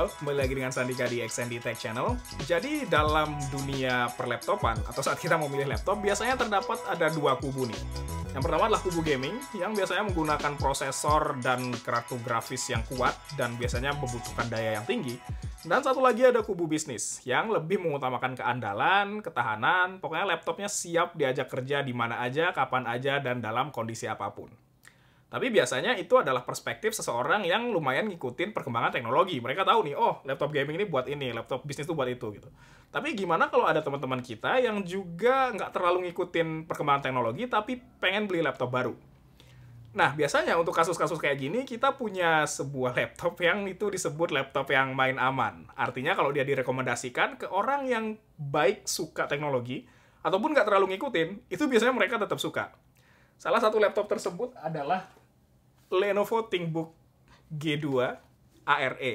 Halo, kembali lagi dengan Sandika di XND Tech Channel. Jadi dalam dunia perlaptopan, atau saat kita memilih laptop, biasanya terdapat ada dua kubu nih. Yang pertama adalah kubu gaming, yang biasanya menggunakan prosesor dan kartu grafis yang kuat, dan biasanya membutuhkan daya yang tinggi. Dan satu lagi ada kubu bisnis, yang lebih mengutamakan keandalan, ketahanan, pokoknya laptopnya siap diajak kerja di mana aja, kapan aja, dan dalam kondisi apapun. Tapi biasanya itu adalah perspektif seseorang yang lumayan ngikutin perkembangan teknologi. Mereka tahu nih, oh laptop gaming ini buat ini, laptop bisnis itu buat itu gitu. Tapi gimana kalau ada teman-teman kita yang juga nggak terlalu ngikutin perkembangan teknologi, tapi pengen beli laptop baru? Nah, biasanya untuk kasus-kasus kayak gini, kita punya sebuah laptop yang itu disebut laptop yang main aman. Artinya kalau dia direkomendasikan ke orang yang baik suka teknologi, ataupun nggak terlalu ngikutin, itu biasanya mereka tetap suka. Salah satu laptop tersebut adalah Lenovo ThinkBook G2 ARE.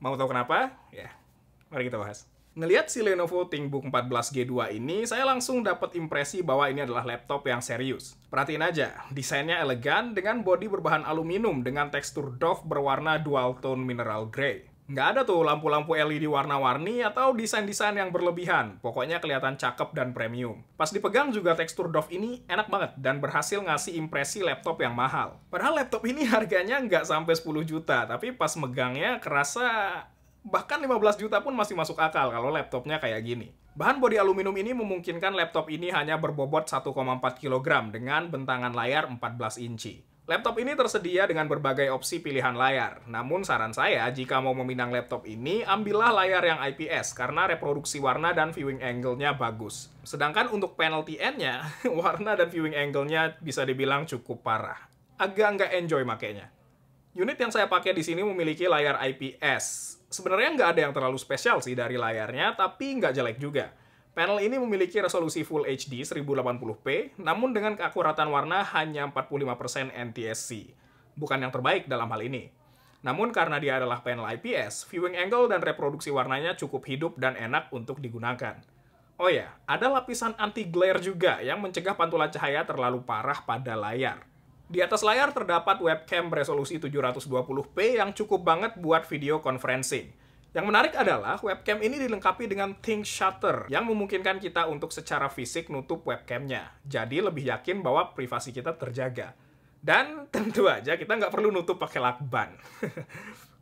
Mau tahu kenapa? Ya, mari kita bahas. Ngelihat si Lenovo ThinkBook 14 G2 ini, saya langsung dapat impresi bahwa ini adalah laptop yang serius. Perhatiin aja, desainnya elegan dengan bodi berbahan aluminium dengan tekstur doff berwarna dual tone mineral grey. Nggak ada tuh lampu-lampu LED warna-warni atau desain-desain yang berlebihan. Pokoknya kelihatan cakep dan premium. Pas dipegang juga tekstur doff ini enak banget dan berhasil ngasih impresi laptop yang mahal. Padahal laptop ini harganya nggak sampai 10 juta, tapi pas megangnya kerasa bahkan 15 juta pun masih masuk akal kalau laptopnya kayak gini. Bahan bodi aluminium ini memungkinkan laptop ini hanya berbobot 1,4 kg dengan bentangan layar 14 inci. Laptop ini tersedia dengan berbagai opsi pilihan layar. Namun saran saya, jika mau meminang laptop ini, ambillah layar yang IPS karena reproduksi warna dan viewing angle-nya bagus. Sedangkan untuk panel TN-nya, warna dan viewing angle-nya bisa dibilang cukup parah. Agak nggak enjoy makainya. Unit yang saya pakai di sini memiliki layar IPS. Sebenarnya nggak ada yang terlalu spesial sih dari layarnya, tapi nggak jelek juga. Panel ini memiliki resolusi Full HD 1080p, namun dengan keakuratan warna hanya 45% NTSC. Bukan yang terbaik dalam hal ini. Namun karena dia adalah panel IPS, viewing angle dan reproduksi warnanya cukup hidup dan enak untuk digunakan. Oh ya, ada lapisan anti-glare juga yang mencegah pantulan cahaya terlalu parah pada layar. Di atas layar terdapat webcam beresolusi 720p yang cukup banget buat video conferencing. Yang menarik adalah webcam ini dilengkapi dengan Think Shutter yang memungkinkan kita untuk secara fisik nutup webcamnya. Jadi lebih yakin bahwa privasi kita terjaga. Dan tentu aja kita nggak perlu nutup pakai lakban.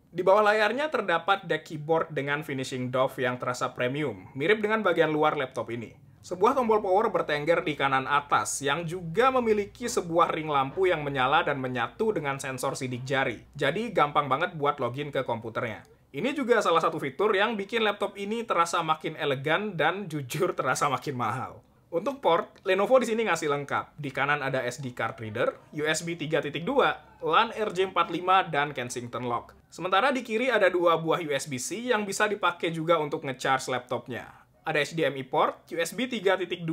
Di bawah layarnya terdapat deck keyboard dengan finishing doff yang terasa premium, mirip dengan bagian luar laptop ini. Sebuah tombol power bertengger di kanan atas yang juga memiliki sebuah ring lampu yang menyala dan menyatu dengan sensor sidik jari. Jadi gampang banget buat login ke komputernya. Ini juga salah satu fitur yang bikin laptop ini terasa makin elegan dan jujur terasa makin mahal. Untuk port, Lenovo di sini ngasih lengkap. Di kanan ada SD card reader, USB 3.2, LAN RJ45, dan Kensington lock. Sementara di kiri ada dua buah USB-C yang bisa dipakai juga untuk nge-charge laptopnya. Ada HDMI port, USB 3.2,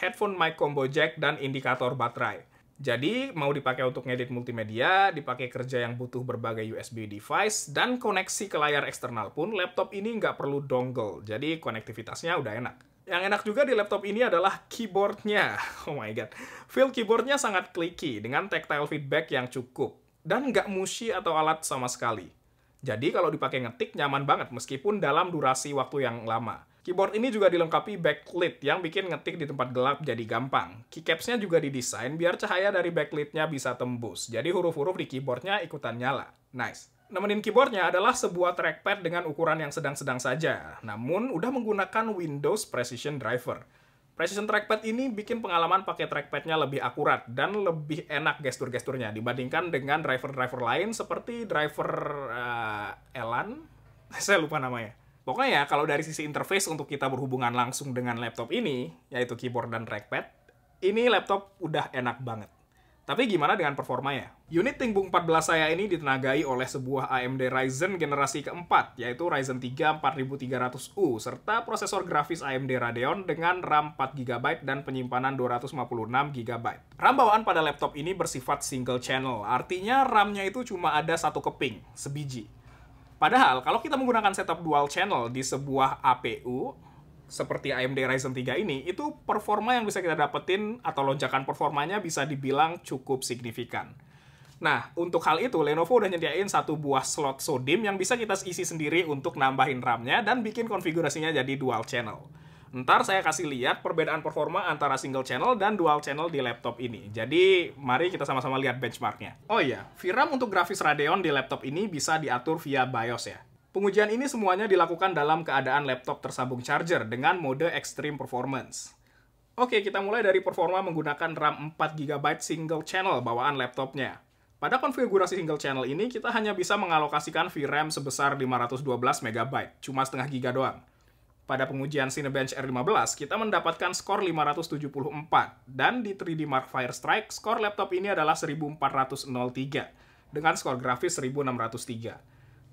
headphone mic combo jack, dan indikator baterai. Jadi, mau dipakai untuk ngedit multimedia, dipakai kerja yang butuh berbagai USB device, dan koneksi ke layar eksternal pun, laptop ini nggak perlu dongle. Jadi, konektivitasnya udah enak. Yang enak juga di laptop ini adalah keyboardnya. Oh my god. Feel keyboardnya sangat clicky, dengan tactile feedback yang cukup. Dan nggak mushy atau alat sama sekali. Jadi, kalau dipakai ngetik, nyaman banget meskipun dalam durasi waktu yang lama. Keyboard ini juga dilengkapi backlit yang bikin ngetik di tempat gelap jadi gampang. Keycaps-nya juga didesain biar cahaya dari backlit-nya bisa tembus. Jadi huruf-huruf di keyboard-nya ikutan nyala. Nice. Nemenin keyboard-nya adalah sebuah trackpad dengan ukuran yang sedang-sedang saja. Namun udah menggunakan Windows Precision Driver. Precision Trackpad ini bikin pengalaman pakai trackpad-nya lebih akurat dan lebih enak gestur-gesturnya dibandingkan dengan driver-driver lain seperti driver Elan. Saya lupa namanya. Pokoknya, kalau dari sisi interface untuk kita berhubungan langsung dengan laptop ini, yaitu keyboard dan trackpad, ini laptop udah enak banget. Tapi gimana dengan performanya? Unit ThinkBook 14 saya ini ditenagai oleh sebuah AMD Ryzen generasi keempat, yaitu Ryzen 3 4300U, serta prosesor grafis AMD Radeon dengan RAM 4GB dan penyimpanan 256GB. RAM bawaan pada laptop ini bersifat single channel, artinya RAM-nya itu cuma ada satu keping, sebiji. Padahal, kalau kita menggunakan setup dual channel di sebuah APU, seperti AMD Ryzen 3 ini, itu performa yang bisa kita dapetin atau lonjakan performanya bisa dibilang cukup signifikan. Nah, untuk hal itu, Lenovo udah nyediain satu buah slot SODIMM yang bisa kita isi sendiri untuk nambahin RAM-nya dan bikin konfigurasinya jadi dual channel. Ntar saya kasih lihat perbedaan performa antara single channel dan dual channel di laptop ini. Jadi, mari kita sama-sama lihat benchmarknya. Oh iya, VRAM untuk grafis Radeon di laptop ini bisa diatur via BIOS ya. Pengujian ini semuanya dilakukan dalam keadaan laptop tersambung charger dengan mode Extreme Performance. Oke, kita mulai dari performa menggunakan RAM 4GB single channel bawaan laptopnya. Pada konfigurasi single channel ini, kita hanya bisa mengalokasikan VRAM sebesar 512MB, cuma setengah giga doang. Pada pengujian Cinebench R15, kita mendapatkan skor 574, dan di 3D Mark Firestrike, skor laptop ini adalah 1403, dengan skor grafis 1603.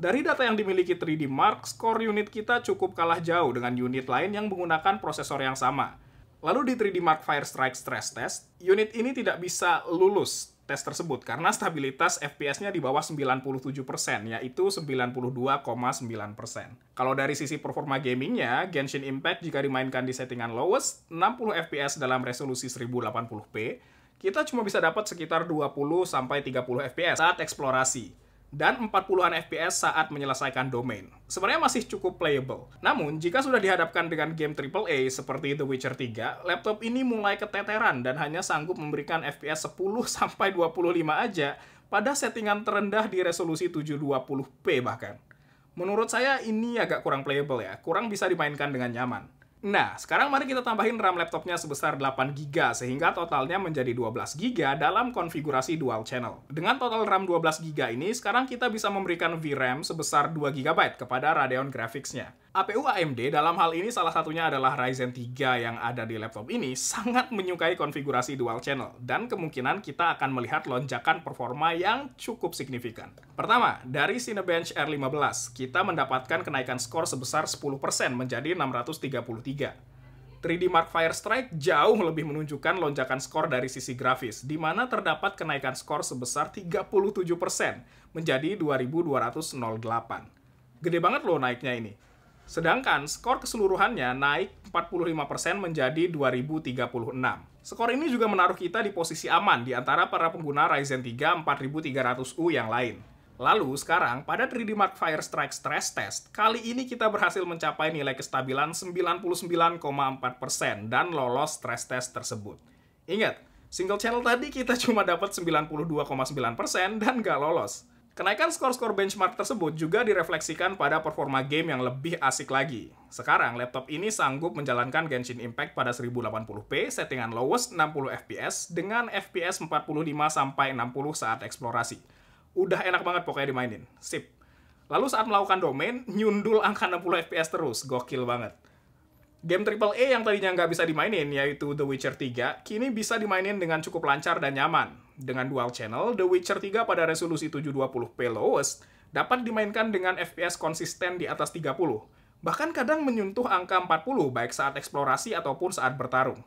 Dari data yang dimiliki 3D Mark, skor unit kita cukup kalah jauh dengan unit lain yang menggunakan prosesor yang sama. Lalu di 3D Mark Firestrike Stress Test, unit ini tidak bisa lulus tes tersebut karena stabilitas FPS-nya di bawah 97%, yaitu 92,9%. Kalau dari sisi performa gamingnya, Genshin Impact jika dimainkan di settingan lowest, 60 FPS dalam resolusi 1080p, kita cuma bisa dapat sekitar 20-30 FPS saat eksplorasi, dan 40-an FPS saat menyelesaikan domain. Sebenarnya masih cukup playable. Namun, jika sudah dihadapkan dengan game AAA seperti The Witcher 3, laptop ini mulai keteteran dan hanya sanggup memberikan FPS 10-25 aja pada settingan terendah di resolusi 720p bahkan. Menurut saya ini agak kurang playable ya, kurang bisa dimainkan dengan nyaman. Nah, sekarang mari kita tambahin RAM laptopnya sebesar 8GB, sehingga totalnya menjadi 12GB dalam konfigurasi dual channel. Dengan total RAM 12GB ini, sekarang kita bisa memberikan VRAM sebesar 2GB kepada Radeon Graphics-nya. APU AMD dalam hal ini salah satunya adalah Ryzen 3 yang ada di laptop ini sangat menyukai konfigurasi dual channel, dan kemungkinan kita akan melihat lonjakan performa yang cukup signifikan. Pertama, dari Cinebench R15, kita mendapatkan kenaikan skor sebesar 10% menjadi 633. 3D Mark Firestrike jauh lebih menunjukkan lonjakan skor dari sisi grafis, di mana terdapat kenaikan skor sebesar 37% menjadi 2208. Gede banget loh naiknya ini. Sedangkan skor keseluruhannya naik 45% menjadi 2036. Skor ini juga menaruh kita di posisi aman di antara para pengguna Ryzen 3 4300U yang lain. Lalu sekarang, pada 3D Mark Firestrike Stress Test, kali ini kita berhasil mencapai nilai kestabilan 99,4% dan lolos stress test tersebut. Ingat, single channel tadi kita cuma dapat 92,9% dan nggak lolos. Kenaikan skor-skor benchmark tersebut juga direfleksikan pada performa game yang lebih asik lagi. Sekarang, laptop ini sanggup menjalankan Genshin Impact pada 1080p, settingan lowest 60 fps, dengan FPS 45-60 saat eksplorasi. Udah enak banget pokoknya dimainin. Sip. Lalu saat melakukan domain, nyundul angka 60 fps terus. Gokil banget. Game AAA yang tadinya nggak bisa dimainin, yaitu The Witcher 3, kini bisa dimainin dengan cukup lancar dan nyaman. Dengan dual channel, The Witcher 3 pada resolusi 720p lowest dapat dimainkan dengan FPS konsisten di atas 30. Bahkan kadang menyentuh angka 40 baik saat eksplorasi ataupun saat bertarung.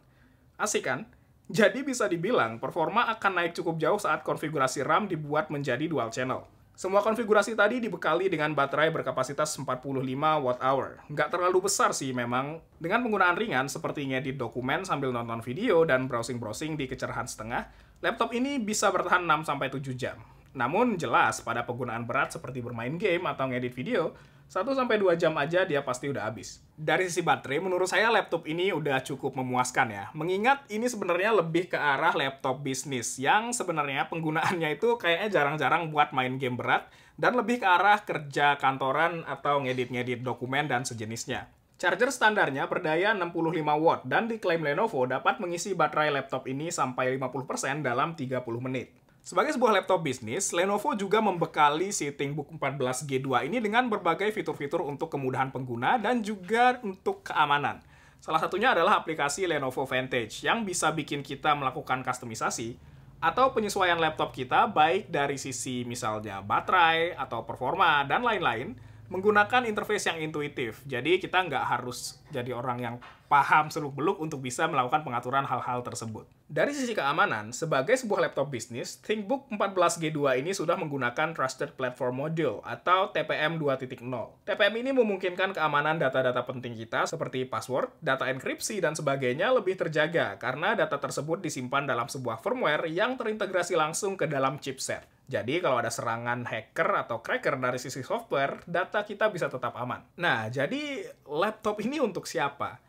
Asik kan? Jadi bisa dibilang, performa akan naik cukup jauh saat konfigurasi RAM dibuat menjadi dual channel. Semua konfigurasi tadi dibekali dengan baterai berkapasitas 45 Wh. Nggak terlalu besar sih memang. Dengan penggunaan ringan seperti ngedit dokumen sambil nonton video dan browsing-browsing di kecerahan setengah, laptop ini bisa bertahan 6-7 jam. Namun jelas pada penggunaan berat seperti bermain game atau ngedit video, 1-2 jam aja dia pasti udah habis. Dari sisi baterai, menurut saya laptop ini udah cukup memuaskan ya. Mengingat ini sebenarnya lebih ke arah laptop bisnis, yang sebenarnya penggunaannya itu kayaknya jarang-jarang buat main game berat, dan lebih ke arah kerja kantoran atau ngedit-ngedit dokumen dan sejenisnya. Charger standarnya berdaya 65 watt, dan diklaim Lenovo dapat mengisi baterai laptop ini sampai 50% dalam 30 menit. Sebagai sebuah laptop bisnis, Lenovo juga membekali si ThinkBook 14G2 ini dengan berbagai fitur-fitur untuk kemudahan pengguna dan juga untuk keamanan. Salah satunya adalah aplikasi Lenovo Vantage yang bisa bikin kita melakukan kustomisasi atau penyesuaian laptop kita baik dari sisi misalnya baterai atau performa dan lain-lain menggunakan interface yang intuitif. Jadi kita nggak harus jadi orang yang paham seluk-beluk untuk bisa melakukan pengaturan hal-hal tersebut. Dari sisi keamanan, sebagai sebuah laptop bisnis, ThinkBook 14G2 ini sudah menggunakan Trusted Platform Module atau TPM 2.0. TPM ini memungkinkan keamanan data-data penting kita seperti password, data enkripsi, dan sebagainya lebih terjaga karena data tersebut disimpan dalam sebuah firmware yang terintegrasi langsung ke dalam chipset. Jadi kalau ada serangan hacker atau cracker dari sisi software, data kita bisa tetap aman. Nah, jadi laptop ini untuk siapa?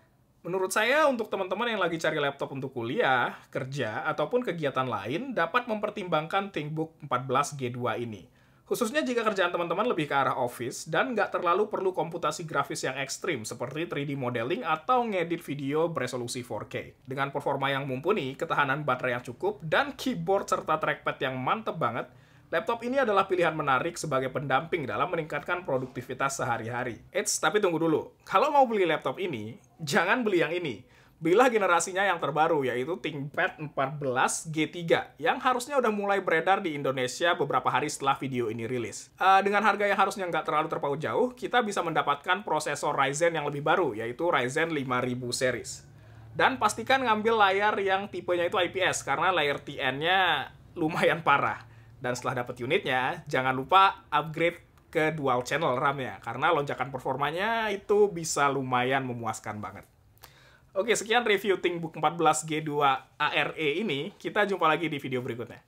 Menurut saya, untuk teman-teman yang lagi cari laptop untuk kuliah, kerja, ataupun kegiatan lain, dapat mempertimbangkan ThinkBook 14G2 ini. Khususnya jika kerjaan teman-teman lebih ke arah office dan nggak terlalu perlu komputasi grafis yang ekstrim seperti 3D modeling atau ngedit video beresolusi 4K. Dengan performa yang mumpuni, ketahanan baterai yang cukup, dan keyboard serta trackpad yang mantep banget, laptop ini adalah pilihan menarik sebagai pendamping dalam meningkatkan produktivitas sehari-hari. Eits, tapi tunggu dulu. Kalau mau beli laptop ini, jangan beli yang ini. Belilah generasinya yang terbaru, yaitu ThinkPad 14G3, yang harusnya udah mulai beredar di Indonesia beberapa hari setelah video ini rilis. Dengan harga yang harusnya nggak terlalu terpaut jauh, kita bisa mendapatkan prosesor Ryzen yang lebih baru, yaitu Ryzen 5000 series. Dan pastikan ngambil layar yang tipenya itu IPS, karena layar TN-nya lumayan parah. Dan setelah dapat unitnya, jangan lupa upgrade ke dual channel RAM-nya, karena lonjakan performanya itu bisa lumayan memuaskan banget. Oke, sekian review ThinkBook 14G2 ARE ini. Kita jumpa lagi di video berikutnya.